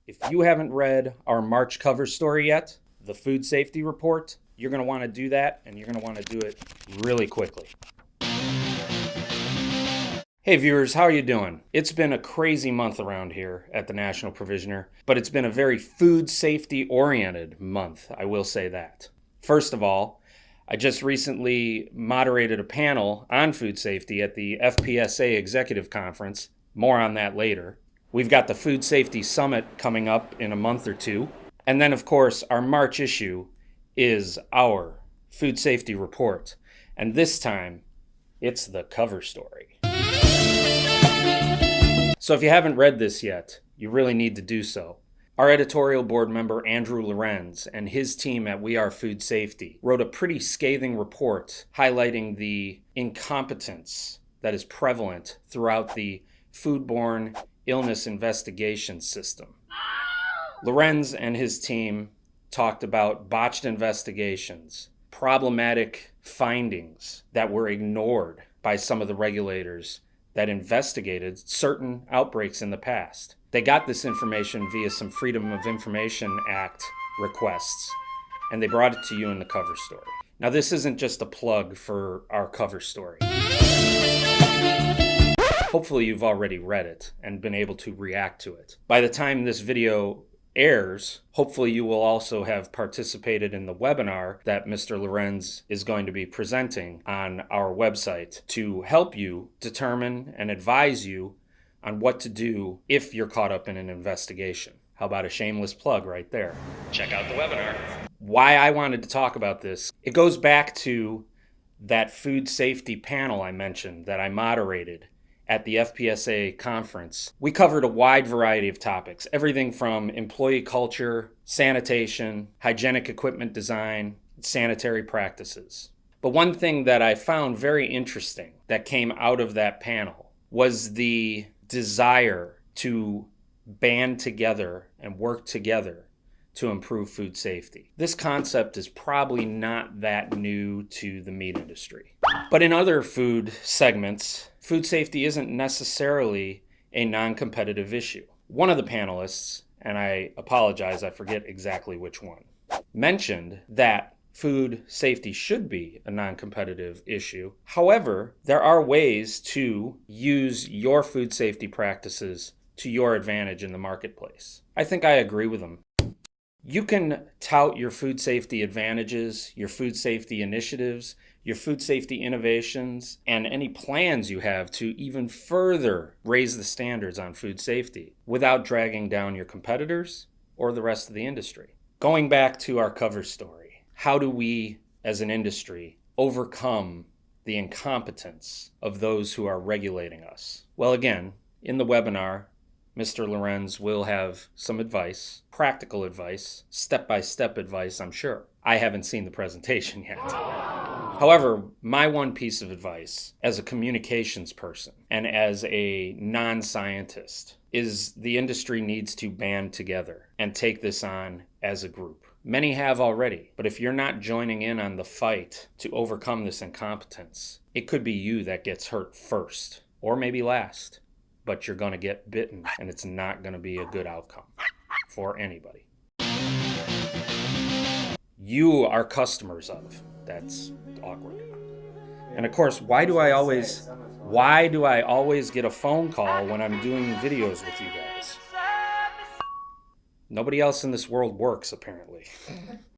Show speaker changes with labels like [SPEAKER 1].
[SPEAKER 1] If you haven't read our March cover story yet, the food safety report, you're going to want to do that, and you're going to want to do it really quickly. Hey viewers, how are you doing? It's been a crazy month around here at the National Provisioner, but it's been a very food safety oriented month, I will say that. First of all, I just recently moderated a panel on food safety at the FPSA Executive Conference. More on that later. We've got the Food Safety Summit coming up in a month or two. And then, of course, our March issue is our food safety report. And this time, it's the cover story. So if you haven't read this yet, you really need to do so. Our editorial board member, Andrew Lorenz, and his team at We Are Food Safety wrote a pretty scathing report highlighting the incompetence that is prevalent throughout the foodborne illness investigation system. Lorenz and his team talked about botched investigations, problematic findings that were ignored by some of the regulators that investigated certain outbreaks in the past. They got this information via some Freedom of Information Act requests, and they brought it to you in the cover story. Now, this isn't just a plug for our cover story. Hopefully you've already read it and been able to react to it. By the time this video airs, hopefully you will also have participated in the webinar that Mr. Lorenz is going to be presenting on our website to help you determine and advise you on what to do if you're caught up in an investigation. How about a shameless plug right there? Check out the webinar. Why I wanted to talk about this, it goes back to that food safety panel I mentioned that I moderated at the FPSA conference. We covered a wide variety of topics, everything from employee culture, sanitation, hygienic equipment design, sanitary practices. But one thing that I found very interesting that came out of that panel was the desire to band together and work together to improve food safety. This concept is probably not that new to the meat industry. But in other food segments, food safety isn't necessarily a non-competitive issue. One of the panelists, and I apologize, I forget exactly which one, mentioned that food safety should be a non-competitive issue. However, there are ways to use your food safety practices to your advantage in the marketplace. I think I agree with them. You can tout your food safety advantages, your food safety initiatives, your food safety innovations, and any plans you have to even further raise the standards on food safety without dragging down your competitors or the rest of the industry. Going back to our cover story, how do we as an industry overcome the incompetence of those who are regulating us? Well, again, in the webinar, Mr. Lorenz will have some advice, practical advice, step-by-step advice, I'm sure. I haven't seen the presentation yet. However, my one piece of advice as a communications person and as a non-scientist is the industry needs to band together and take this on as a group. Many have already, but if you're not joining in on the fight to overcome this incompetence, it could be you that gets hurt first, or maybe last. But you're going to get bitten, and it's not going to be a good outcome for anybody. You are customers of. That's awkward. And of course, why do I always get a phone call when I'm doing videos with you guys? Nobody else in this world works, apparently.